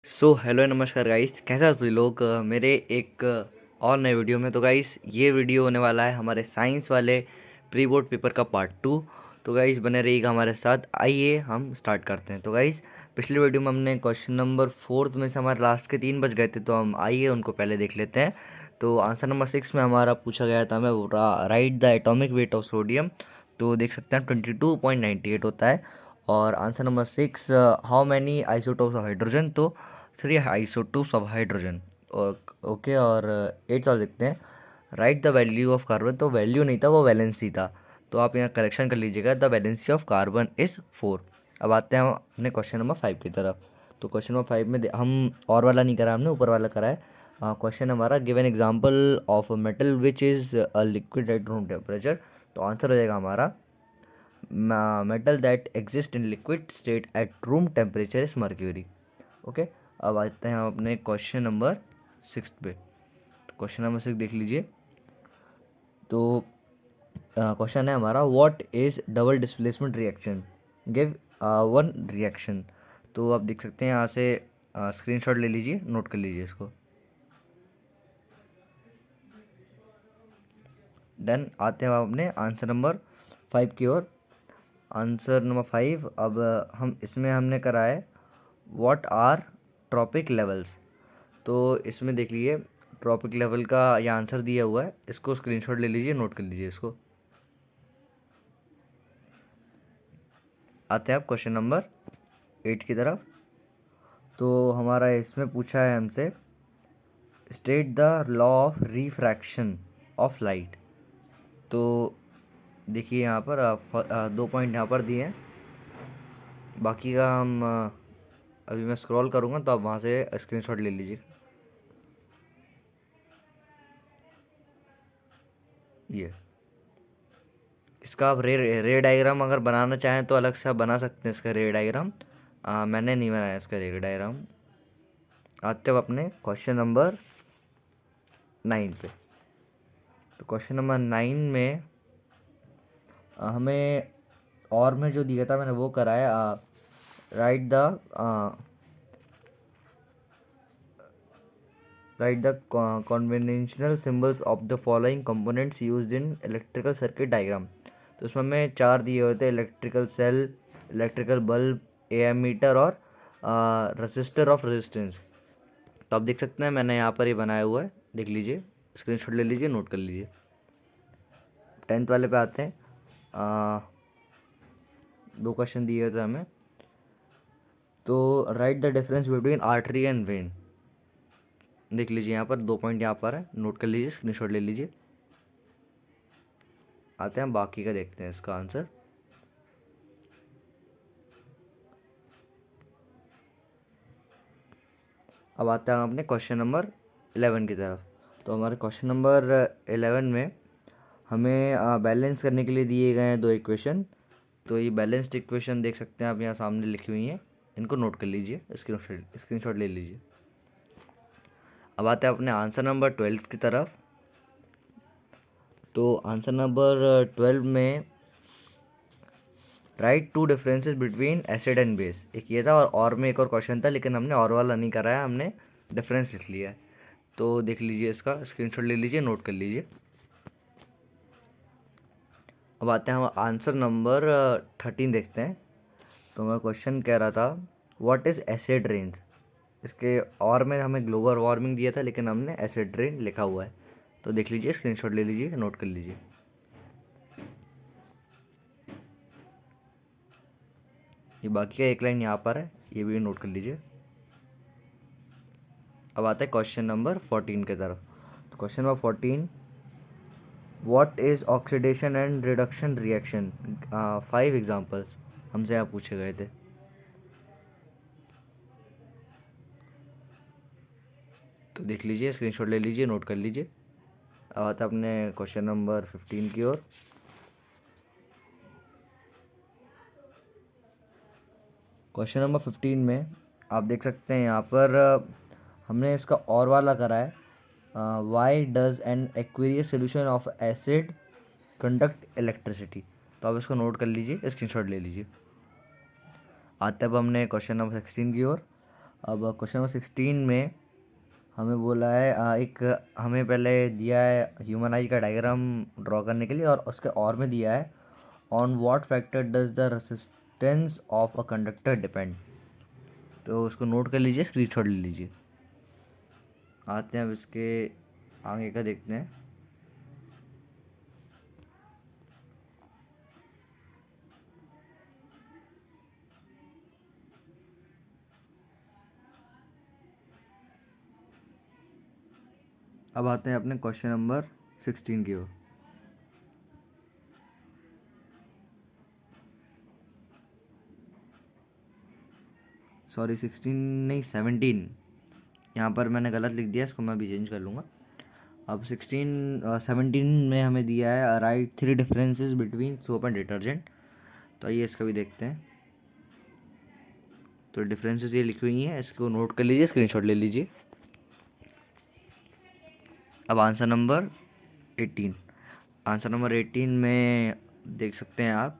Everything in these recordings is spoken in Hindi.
हेलो नमस्कार गाइस, कैसे हैं आप सभी लोग। मेरे एक और नए वीडियो में। तो गाइस, ये वीडियो होने वाला है हमारे साइंस वाले प्री बोर्ड पेपर का पार्ट 2। तो गाइस, बने रहिएगा हमारे साथ। आइए हम स्टार्ट करते हैं। तो गाइस, पिछले वीडियो में हमने क्वेश्चन नंबर 4 में से हमारे लास्ट के 3 बच गए थे, तो हम आइए उनको पहले देख लेते हैं। तो आंसर नंबर 6 में हमारा पूछा गया था हमें, right the atomic weight of sodium. तो देख सकते हैं 22.98 होता है। और answer number 6, how many isotopes of hydrogen. तो 3 आइसोटोप्स ऑफ हाइड्रोजन। ओके। और 8 वाला देखते हैं, right the value of carbon. तो वैल्यू नहीं था, वो वैलेंसी था। तो आप यहाँ करेक्शन कर लीजिएगा, the valency of carbon is 4। अब आते हैं हम अपने क्वेश्चन नंबर 5 की तरफ। तो क्वेश्चन नंबर 5 में हम और वाला नहीं करा, हमने ऊपर वाला करा है। क्वेश्चन हमारा, give an example of metal which is a liquid at room temperature. तो आंसर हो जाएगा हमारा, metal that exist in liquid state at room temperature is mercury. Okay. अब आते हैं हम अपने क्वेश्चन नंबर 6 पे। तो क्वेश्चन नंबर 6 देख लीजिए। तो क्वेश्चन है हमारा, what is double displacement reaction, give one reaction. तो आप देख सकते हैं यहाँ से, स्क्रीनशॉट ले लीजिए, नोट कर लीजिए इसको। देन आते हैं हम अपने आंसर नंबर 5 की ओर। आंसर नंबर 5, अब हम इसमें हमने करा है, व्हाट आर ट्रॉपिक लेवल्स। तो इसमें देख लीजिए, ट्रॉपिक लेवल का ये आंसर दिया हुआ है, इसको स्क्रीनशॉट ले लीजिए, नोट कर लीजिए इसको। आते हैं आप क्वेश्चन नंबर 8 की तरफ। तो हमारा इसमें पूछा है हमसे, state the law of refraction of light. तो देखिए यहाँ पर 2 पॉइंट यहाँ पर दिए हैं। बाकी का हम अभी मैं स्क्रॉल करूँगा, तो आप वहाँ से स्क्रीनशॉट ले लीजिए। ये इसका आप रे डायग्राम अगर बनाना चाहें तो अलग से आप बना सकते हैं इसका रे डायग्राम। मैंने नहीं बनाया इसका रे डायग्राम। आते हैं अपने क्वेश्चन नंबर 9 पे। तो क्वेश्चन नंबर 9 में हमें और में जो दिया था मैंने वो कराया, write the conventional symbols of the following components used in electrical circuit diagram. तो उसमें हमें 4 दिए हुए थे, electrical cell, electrical bulb, ammeter और रजिस्टर ऑफ रेजिस्टेंस। तो आप देख सकते हैं मैंने यहाँ पर ये बनाया हुआ है, देख लीजिए, स्क्रीनशॉट ले लीजिए, नोट कर लीजिए। 10th वाले पे आते हैं। 2 क्वेश्चन दिए हुए थे हमें। तो right the difference between artery and when. देख लीजिए यहाँ पर 2 पॉइंट यहाँ पर है, नोट कर लीजिए, स्क्रीनशॉट ले लीजिए। आते हैं बाकी का, देखते हैं इसका आंसर। अब आते हैं अपने क्वेश्चन नंबर 11 की तरफ। तो हमारे क्वेश्चन नंबर 11 में हमें बैलेंस करने के लिए दिए गए हैं 2 इक्वेशन। तो ये बैलेंस्ड इक्वेशन देख सकते हैं आप, यहाँ सामने लिखी हुई हैं, इनको नोट कर लीजिए, स्क्रीनशॉट ले लीजिए। अब आते हैं अपने आंसर नंबर 12 की तरफ। तो आंसर नंबर 12 में, right 2 differences between acid and base, एक ये था, और में एक और क्वेश्चन था, लेकिन हमने और वाला नहीं कराया, हमने डिफरेंस लिख लिया है। तो देख लीजिए, इसका स्क्रीनशॉट ले लीजिए, नोट कर लीजिए। अब आते हैं हम आंसर नंबर 13 देखते हैं। तो हमारा क्वेश्चन कह रहा था, व्हाट इज़ एसिड रेंज। इसके और में हमें ग्लोबल वार्मिंग दिया था, लेकिन हमने एसिड रेन लिखा हुआ है। तो देख लीजिए, स्क्रीनशॉट ले लीजिए, नोट कर लीजिए। ये बाकी का एक लाइन यहाँ पर है, ये भी नोट कर लीजिए। अब आता है क्वेश्चन नंबर 14 की तरफ। तो question number 14, what is oxidation and reduction reaction, 5 examples हमसे यहाँ पूछे गए थे। तो देख लीजिए, स्क्रीनशॉट ले लीजिए, नोट कर लीजिए। अब आता है अपने क्वेश्चन नंबर 15 की ओर। क्वेश्चन नंबर 15 में आप देख सकते हैं यहाँ पर, हमने इसका और वाला करा है, why does N Aquarius solution of acid conduct electricity. तो आप इसको नोट कर लीजिए, स्क्रीनशॉट ले लीजिए। आते अब हमने क्वेश्चन नंबर 16 की ओर। अब क्वेश्चन नंबर 16 में हमें बोला है एक हमें पहले दिया है ह्यूमन आई का डायग्राम ड्रॉ करने के लिए, और उसके और में दिया है on what factor does the resistance of a conductor depend. तो उसको नोट कर लीजिए, स्क्रीनशॉट ले लीजिए। आते हैं अब इसके आगे का देखते हैं। अब आते हैं अपने क्वेश्चन नंबर 16 की ओर। सॉरी 16 नहीं 17, यहाँ पर मैंने गलत लिख दिया, इसको मैं भी चेंज कर लूँगा। अब 17 में हमें दिया है right 3 differences between soap and detergent. तो आइए इसका भी देखते हैं। तो डिफरेंसेस ये लिखी हुई हैं, इसको नोट कर लीजिए, स्क्रीनशॉट ले लीजिए। अब आंसर नंबर 18, आंसर नंबर 18 में देख सकते हैं आप।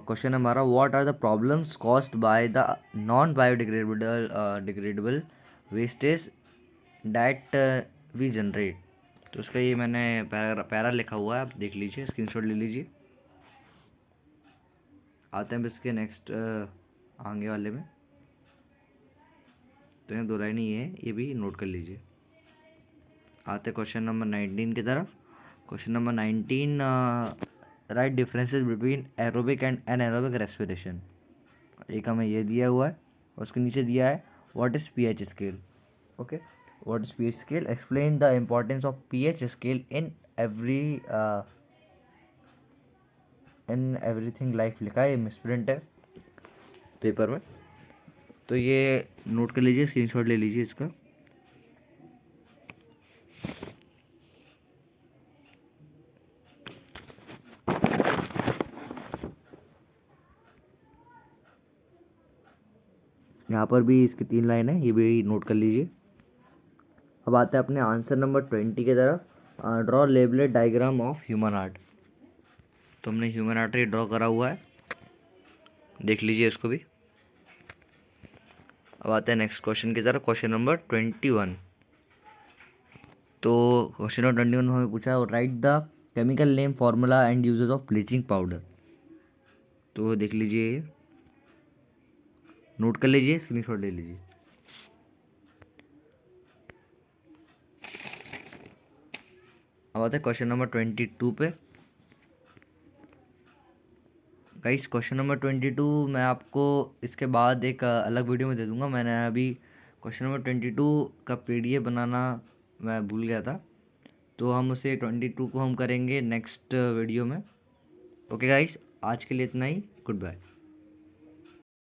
क्वेश्चन हमारा what are the problems caused by the non biodegradable wastage that we generate. तो उसका ये मैंने पैरा लिखा हुआ है, आप देख लीजिए, स्क्रीनशॉट ले लीजिए। आते हैं इसके नेक्स्ट आगे वाले में। तो यहाँ 2 लाइन ही है, ये भी नोट कर लीजिए। आते हैं क्वेश्चन नंबर 19 की तरफ। Question number 19, right differences between aerobic and anaerobic respiration. एक हमें ये दिया हुआ है, उसके नीचे दिया है what is pH scale. Okay, what is pH scale, explain the importance of pH scale in everything life लिखा है, मिसप्रिंट है पेपर में। तो ये नोट कर लीजिए, स्क्रीनशॉट ले लीजिए इसका। यहाँ पर भी इसकी 3 लाइन है, ये भी नोट कर लीजिए। अब आते हैं अपने आंसर नंबर 20 की तरफ। Draw labelled diagram of human heart. तो हमने ह्यूमन आर्ट ये ड्रॉ करा हुआ है, देख लीजिए इसको भी। अब आते हैं नेक्स्ट क्वेश्चन की तरफ, क्वेश्चन नंबर 21। तो क्वेश्चन नंबर 21 में हमें पूछा है right the chemical name formula and uses of bleaching powder. तो देख लीजिए, नोट कर लीजिए, स्क्रीनशॉट ले लीजिए। अब आते हैं क्वेश्चन नंबर 22 पे। गाइस क्वेश्चन नंबर 22 मैं आपको इसके बाद एक अलग वीडियो में दे दूंगा। मैंने अभी क्वेश्चन नंबर 22 का पीडीएफ बनाना मैं भूल गया था, तो हम उसे 22 को हम करेंगे नेक्स्ट वीडियो में। ओके गाइस, आज के लिए इतना ही। Good bye.